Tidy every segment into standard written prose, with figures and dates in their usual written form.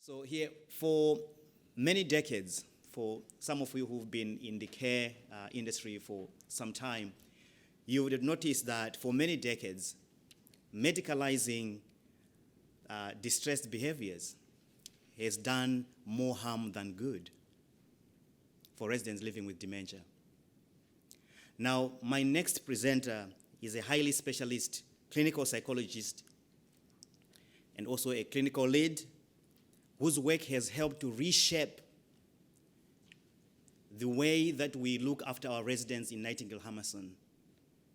So here, for many decades, for some of you who've been in the care industry for some time, you would have noticed that for many decades, medicalizing distressed behaviors has done more harm than good for residents living with dementia. Now, my next presenter is a highly specialist clinical psychologist and also a clinical lead whose work has helped to reshape the way that we look after our residents in Nightingale Hammerson.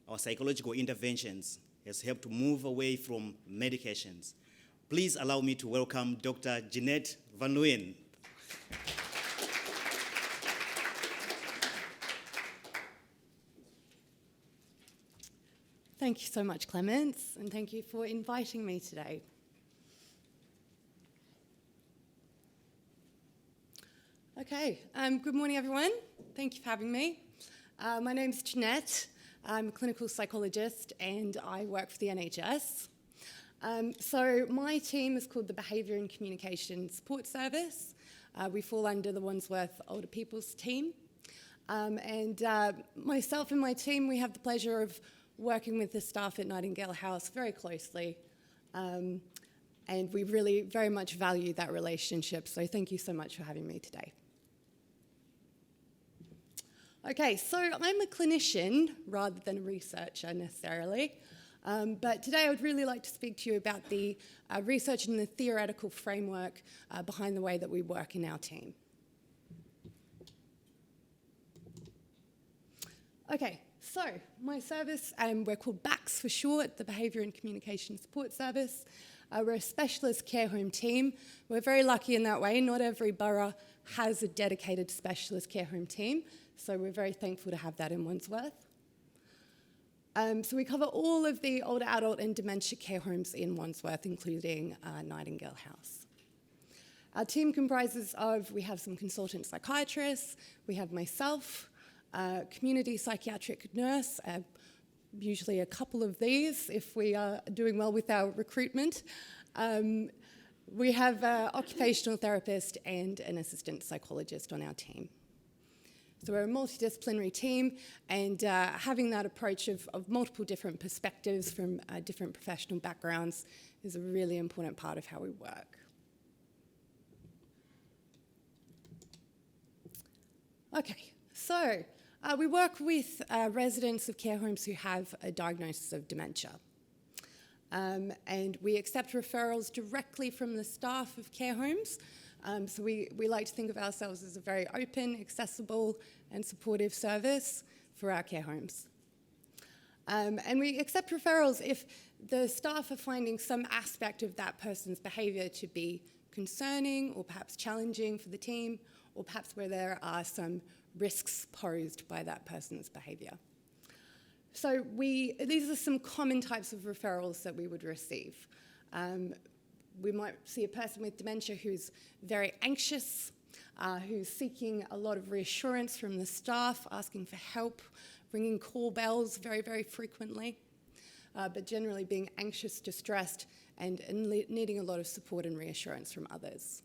Our psychological interventions has helped to move away from medications. Please allow me to welcome Dr. Jeanette Van Luyn. Thank you so much, Clements, and thank you for inviting me today. Okay, good morning, everyone. Thank you for having me. My name's Jeanette. I'm a clinical psychologist and I work for the NHS. So my team is called the Behaviour and Communication Support Service. We fall under the Wandsworth Older People's team. And myself and my team, we have the pleasure of working with the staff at Nightingale House very closely. And we really very much value that relationship. So thank you so much for having me today. Okay, so I'm a clinician rather than a researcher necessarily, but today I would really like to speak to you about the research and the theoretical framework behind the way that we work in our team. Okay, so my service, we're called BACS for short, the Behaviour and Communication Support Service. We're a specialist care home team. We're very lucky in that way. Not every borough has a dedicated specialist care home team, so we're very thankful to have that in Wandsworth. So we cover all of the older adult and dementia care homes in Wandsworth, including Nightingale House. Our team comprises of, we have some consultant psychiatrists, we have myself, community psychiatric nurse, usually a couple of these if we are doing well with our recruitment. We have an occupational therapist and an assistant psychologist on our team. So we're a multidisciplinary team, and having that approach of multiple different perspectives from different professional backgrounds is a really important part of how we work. Okay, so we work with residents of care homes who have a diagnosis of dementia. And we accept referrals directly from the staff of care homes. So we like to think of ourselves as a very open, accessible, and supportive service for our care homes. And we accept referrals if the staff are finding some aspect of that person's behaviour to be concerning or perhaps challenging for the team, or perhaps where there are some risks posed by that person's behaviour. So these are some common types of referrals that we would receive. We might see a person with dementia who's very anxious, who's seeking a lot of reassurance from the staff, asking for help, ringing call bells very, very frequently, but generally being anxious, distressed, and needing a lot of support and reassurance from others.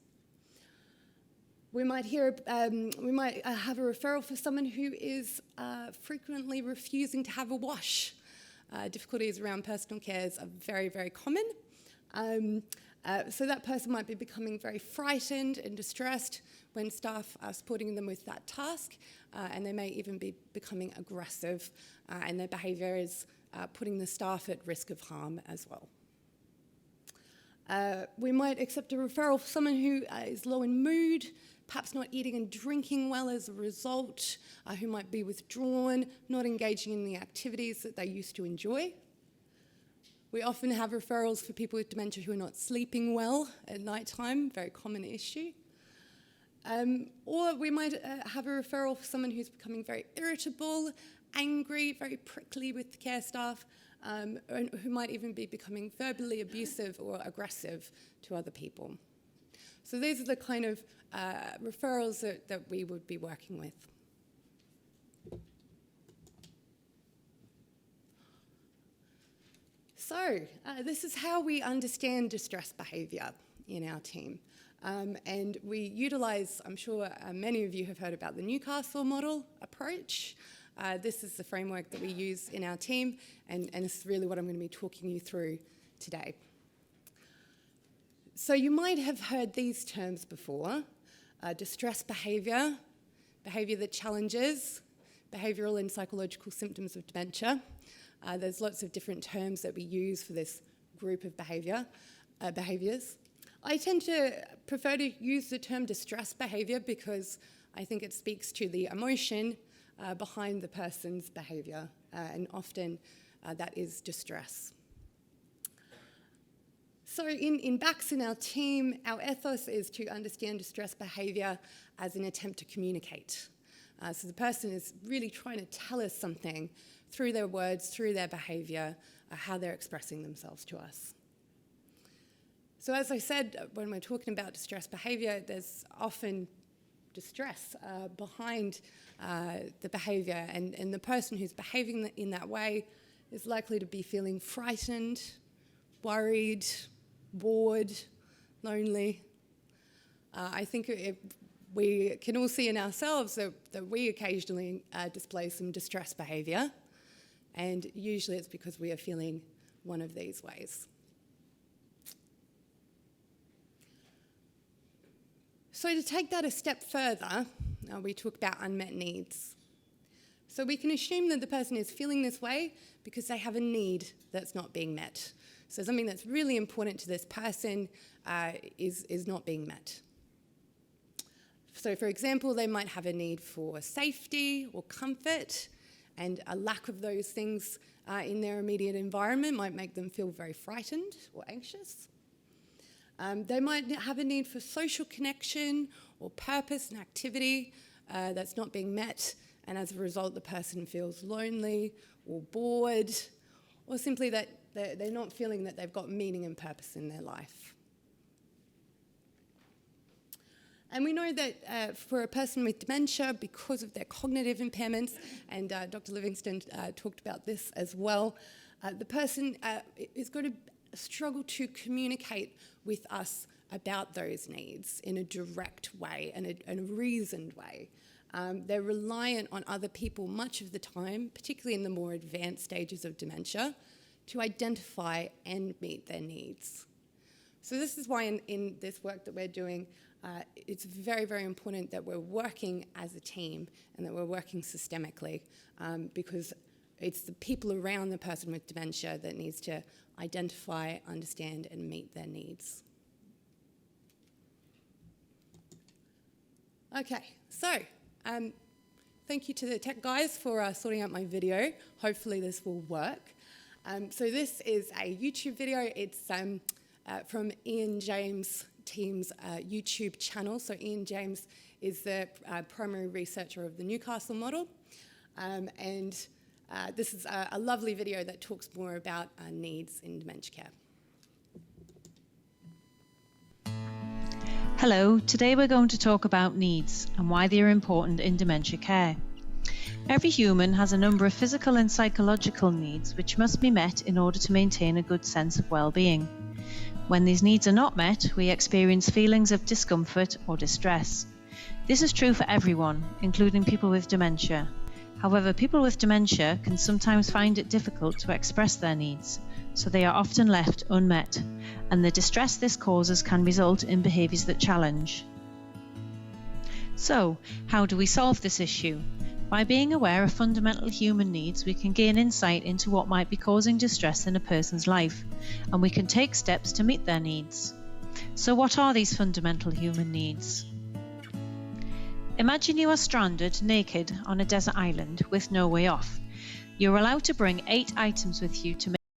We might have a referral for someone who is frequently refusing to have a wash. Difficulties around personal care are very, very common. So that person might be becoming very frightened and distressed when staff are supporting them with that task, and they may even be becoming aggressive, and their behaviour is putting the staff at risk of harm as well. We might accept a referral for someone who is low in mood, perhaps not eating and drinking well as a result, who might be withdrawn, not engaging in the activities that they used to enjoy. We often have referrals for people with dementia who are not sleeping well at night time, very common issue. Or we might have a referral for someone who's becoming very irritable, angry, very prickly with the care staff, and who might even be becoming verbally abusive or aggressive to other people. So these are the kind of referrals that we would be working with. So this is how we understand distress behaviour in our team. And we utilise, I'm sure many of you have heard about the Newcastle model approach. This is the framework that we use in our team, and this is really what I'm going to be talking you through today. So you might have heard these terms before: distress behaviour, behaviour that challenges, behavioural and psychological symptoms of dementia. There's lots of different terms that we use for this group of behaviours. I tend to prefer to use the term distress behaviour because I think it speaks to the emotion behind the person's behaviour, and often that is distress. So in BACS, in our team, our ethos is to understand distress behaviour as an attempt to communicate. So the person is really trying to tell us something through their words, through their behaviour, how they're expressing themselves to us. So as I said, when we're talking about distress behaviour, there's often distress behind the behaviour, and the person who's behaving in that way is likely to be feeling frightened, worried, bored, lonely. I think we can all see in ourselves that we occasionally display some distress behaviour, and usually it's because we are feeling one of these ways. So to take that a step further, we talk about unmet needs. So we can assume that the person is feeling this way because they have a need that's not being met. So something that's really important to this person is not being met. So for example, they might have a need for safety or comfort, and a lack of those things in their immediate environment might make them feel very frightened or anxious. They might have a need for social connection or purpose and activity that's not being met, and as a result the person feels lonely or bored, or simply that they're not feeling that they've got meaning and purpose in their life. And we know that for a person with dementia, because of their cognitive impairments, and Dr. Livingston talked about this as well, the person is going to struggle to communicate with us about those needs in a direct way and a reasoned way. They're reliant on other people much of the time, particularly in the more advanced stages of dementia, to identify and meet their needs. So this is why in this work that we're doing, it's very, very important that we're working as a team and that we're working systemically, because it's the people around the person with dementia that needs to identify, understand, and meet their needs. Okay, so thank you to the tech guys for sorting out my video. Hopefully this will work. So this is a YouTube video. It's from Ian James' team's YouTube channel. So Ian James is the primary researcher of the Newcastle model. And this is a lovely video that talks more about needs in dementia care. Hello, today we're going to talk about needs and why they are important in dementia care. Every human has a number of physical and psychological needs which must be met in order to maintain a good sense of well-being. When these needs are not met, we experience feelings of discomfort or distress. This is true for everyone, including people with dementia. However, people with dementia can sometimes find it difficult to express their needs, so they are often left unmet, and the distress this causes can result in behaviours that challenge. So, how do we solve this issue? By being aware of fundamental human needs, we can gain insight into what might be causing distress in a person's life, and we can take steps to meet their needs. So what are these fundamental human needs? Imagine you are stranded, naked, on a desert island with no way off. You're allowed to bring 8 items with you to